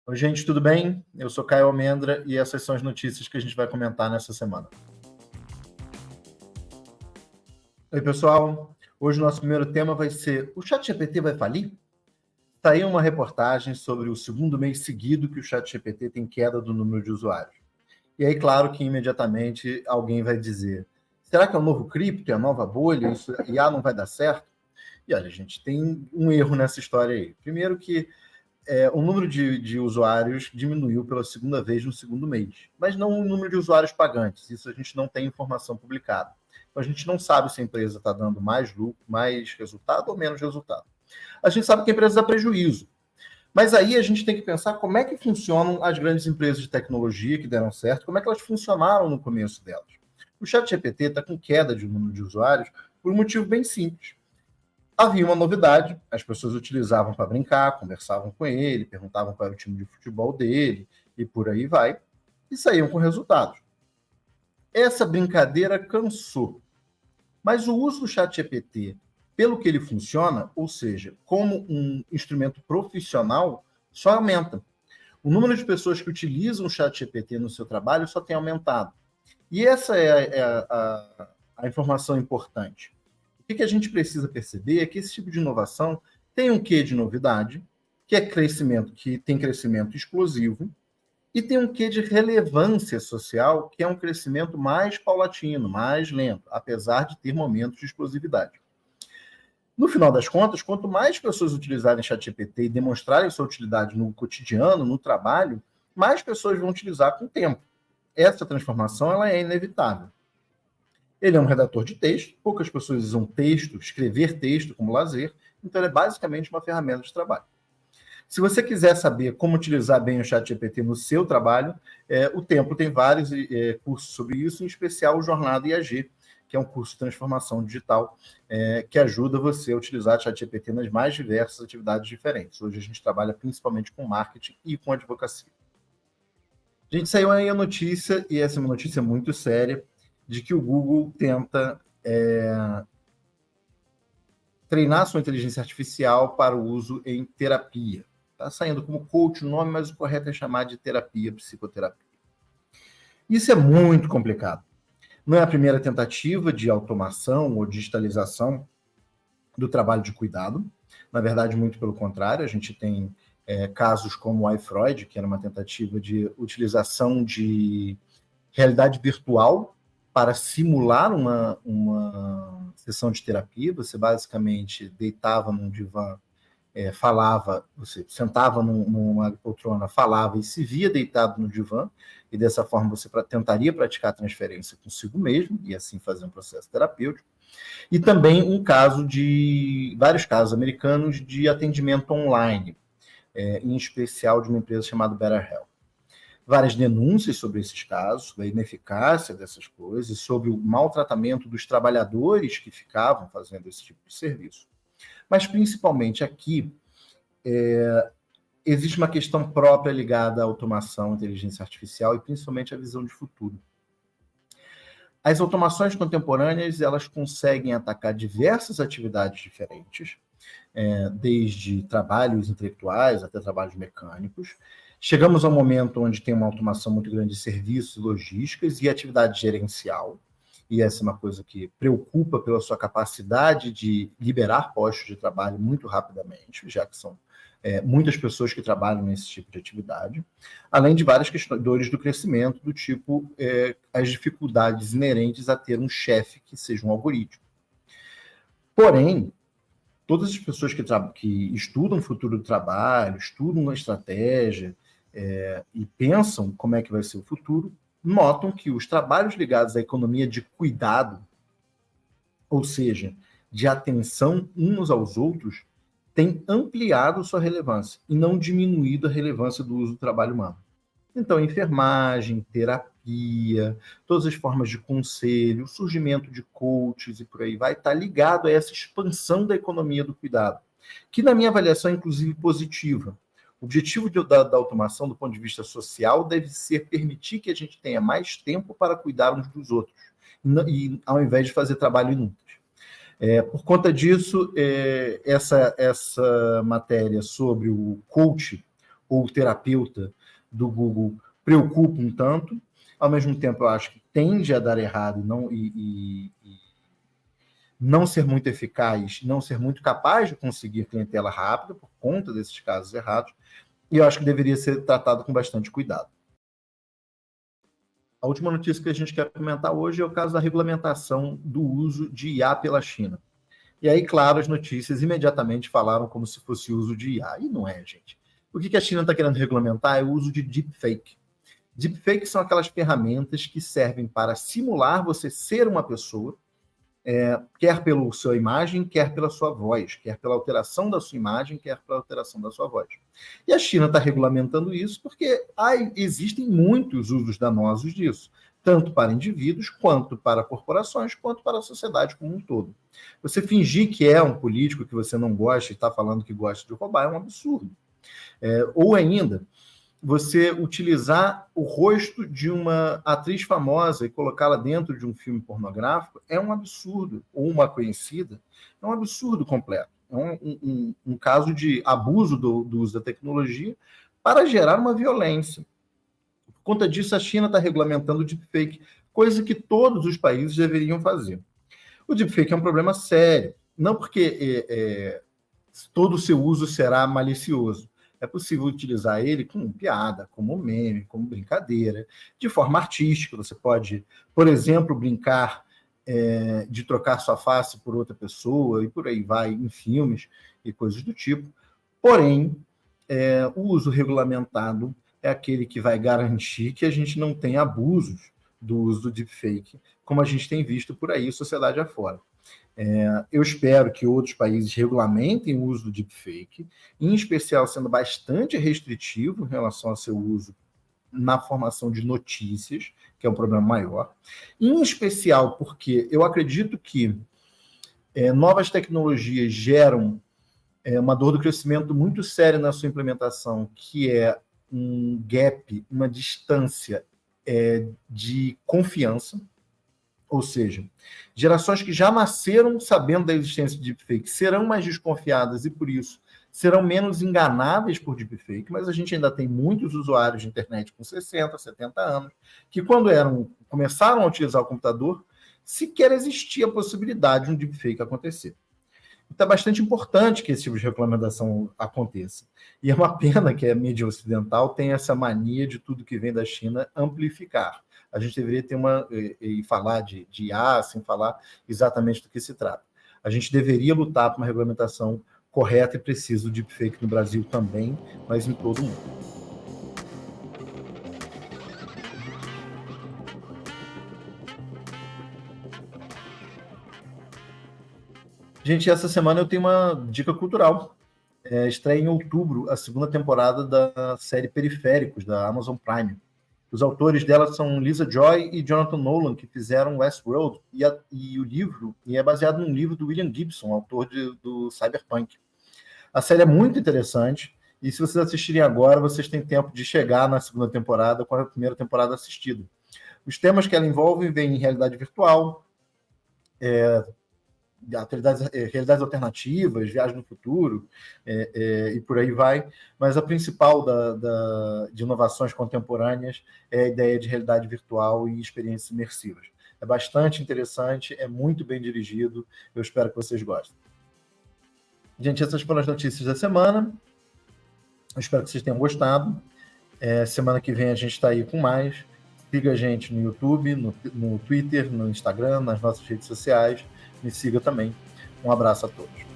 Oi, gente, tudo bem? Eu sou Caio Almendra e essas são as notícias que a gente vai comentar nessa semana. Oi, pessoal. Hoje o nosso primeiro tema vai ser: o ChatGPT vai falir? Saiu uma reportagem sobre o segundo mês seguido que o ChatGPT tem queda do número de usuários. E aí, claro que imediatamente alguém vai dizer: será que é o novo cripto, é a nova bolha, isso IA não vai dar certo? E olha, gente, tem um erro nessa história aí. Primeiro que o número de usuários diminuiu pela segunda vez no segundo mês, mas não o número de usuários pagantes. Isso a gente não tem informação publicada. Então, a gente não sabe se a empresa está dando mais lucro, mais resultado ou menos resultado. A gente sabe que a empresa dá prejuízo. Mas aí a gente tem que pensar como é que funcionam as grandes empresas de tecnologia que deram certo, como é que elas funcionaram no começo delas. O ChatGPT está com queda de número de usuários por um motivo bem simples. Havia uma novidade, as pessoas utilizavam para brincar, conversavam com ele, perguntavam qual era o time de futebol dele, e por aí vai, e saíam com resultados. Essa brincadeira cansou, mas o uso do ChatGPT, pelo que ele funciona, ou seja, como um instrumento profissional, só aumenta. O número de pessoas que utilizam o ChatGPT no seu trabalho só tem aumentado. E essa é a informação importante. O que a gente precisa perceber é que esse tipo de inovação tem um quê de novidade, que é crescimento, que tem crescimento explosivo, e tem um quê de relevância social, que é um crescimento mais paulatino, mais lento, apesar de ter momentos de explosividade. No final das contas, quanto mais pessoas utilizarem ChatGPT e demonstrarem sua utilidade no cotidiano, no trabalho, mais pessoas vão utilizar com o tempo. Essa transformação ela é inevitável. Ele é um redator de texto, poucas pessoas usam texto, escrever texto como lazer, então ele é basicamente uma ferramenta de trabalho. Se você quiser saber como utilizar bem o ChatGPT no seu trabalho, o Templo tem vários cursos sobre isso, em especial o Jornada IAG, que é um curso de transformação digital que ajuda você a utilizar o ChatGPT nas mais diversas atividades diferentes. Hoje a gente trabalha principalmente com marketing e com advocacia. A gente saiu aí a notícia, e essa é uma notícia muito séria, de que o Google tenta treinar sua inteligência artificial para o uso em terapia. Está saindo como coach o nome, mas o correto é chamar de terapia, psicoterapia. Isso é muito complicado. Não é a primeira tentativa de automação ou digitalização do trabalho de cuidado. Na verdade, muito pelo contrário, a gente tem casos como o iFreud, que era uma tentativa de utilização de realidade virtual para simular uma sessão de terapia. Você basicamente deitava num divã, falava, você sentava numa poltrona, falava e se via deitado no divã, e dessa forma você tentaria praticar a transferência consigo mesmo, e assim fazer um processo terapêutico. E também vários casos americanos de atendimento online, em especial de uma empresa chamada BetterHelp. Várias denúncias sobre esses casos, sobre a ineficácia dessas coisas, sobre o maltratamento dos trabalhadores que ficavam fazendo esse tipo de serviço. Mas, principalmente aqui, existe uma questão própria ligada à automação, à inteligência artificial e, principalmente, à visão de futuro. As automações contemporâneas, elas conseguem atacar diversas atividades diferentes, desde trabalhos intelectuais até trabalhos mecânicos. Chegamos a um momento onde tem uma automação muito grande de serviços, logísticas e atividade gerencial, e essa é uma coisa que preocupa pela sua capacidade de liberar postos de trabalho muito rapidamente, já que são muitas pessoas que trabalham nesse tipo de atividade, além de várias questões do crescimento, do tipo as dificuldades inerentes a ter um chefe que seja um algoritmo. Porém, todas as pessoas que estudam o futuro do trabalho, estudam a estratégia e pensam como é que vai ser o futuro, notam que os trabalhos ligados à economia de cuidado, ou seja, de atenção uns aos outros, têm ampliado sua relevância e não diminuído a relevância do uso do trabalho humano. Então, enfermagem, terapia, todas as formas de conselho, o surgimento de coaches e por aí vai, está ligado a essa expansão da economia do cuidado, que na minha avaliação é inclusive positiva. O objetivo da automação, do ponto de vista social, deve ser permitir que a gente tenha mais tempo para cuidar uns dos outros, e ao invés de fazer trabalho inútil. Por conta disso, essa matéria sobre o coach ou o terapeuta do Google preocupa um tanto. Ao mesmo tempo, eu acho que tende a dar errado e não ser muito eficaz, não ser muito capaz de conseguir clientela rápida por conta desses casos errados, e eu acho que deveria ser tratado com bastante cuidado. A última notícia que a gente quer comentar hoje é o caso da regulamentação do uso de IA pela China. E aí, claro, as notícias imediatamente falaram como se fosse o uso de IA. E não é, gente. O que a China está querendo regulamentar é o uso de deepfake. Deepfake são aquelas ferramentas que servem para simular você ser uma pessoa, quer pela sua imagem, quer pela sua voz, quer pela alteração da sua imagem, quer pela alteração da sua voz. E a China está regulamentando isso porque existem muitos usos danosos disso, tanto para indivíduos, quanto para corporações, quanto para a sociedade como um todo. Você fingir que é um político que você não gosta e está falando que gosta de roubar é um absurdo. Ou ainda, você utilizar o rosto de uma atriz famosa e colocá-la dentro de um filme pornográfico é um absurdo, ou uma conhecida, é um absurdo completo. É um caso de abuso do uso da tecnologia para gerar uma violência. Por conta disso, a China está regulamentando o deepfake, coisa que todos os países deveriam fazer. O deepfake é um problema sério, não porque todo o seu uso será malicioso. É possível utilizar ele como piada, como meme, como brincadeira, de forma artística. Você pode, por exemplo, brincar de trocar sua face por outra pessoa, e por aí vai, em filmes e coisas do tipo. Porém, o uso regulamentado é aquele que vai garantir que a gente não tenha abusos do uso do deepfake, como a gente tem visto por aí, sociedade afora. Eu espero que outros países regulamentem o uso do deepfake, em especial sendo bastante restritivo em relação ao seu uso na formação de notícias, que é um problema maior. Em especial porque eu acredito que novas tecnologias geram uma dor do crescimento muito séria na sua implementação, que é um gap, uma distância de confiança. Ou seja, gerações que já nasceram sabendo da existência de deepfake serão mais desconfiadas e, por isso, serão menos enganáveis por deepfake, mas a gente ainda tem muitos usuários de internet com 60, 70 anos, que quando começaram a utilizar o computador, sequer existia a possibilidade de um deepfake acontecer. Então é bastante importante que esse tipo de regulamentação aconteça. E é uma pena que a mídia ocidental tenha essa mania de tudo que vem da China amplificar. A gente deveria ter e falar de IA sem falar exatamente do que se trata. A gente deveria lutar por uma regulamentação correta e precisa do deepfake no Brasil também, mas em todo o mundo. Gente, essa semana eu tenho uma dica cultural. Estreia em outubro a segunda temporada da série Periféricos, da Amazon Prime. Os autores dela são Lisa Joy e Jonathan Nolan, que fizeram Westworld, e o livro é baseado num livro do William Gibson, autor do Cyberpunk. A série é muito interessante, e se vocês assistirem agora, vocês têm tempo de chegar na segunda temporada com a primeira temporada assistida. Os temas que ela envolve vêm em realidade virtual, realidades alternativas, viagem no futuro, e por aí vai, mas a principal de inovações contemporâneas é a ideia de realidade virtual e experiências imersivas. É bastante interessante, é muito bem dirigido, eu espero que vocês gostem. Gente, essas foram as notícias da semana, eu espero que vocês tenham gostado. Semana que vem a gente está aí com mais. Siga a gente no YouTube, no Twitter, no Instagram, nas nossas redes sociais. Me siga também. Um abraço a todos.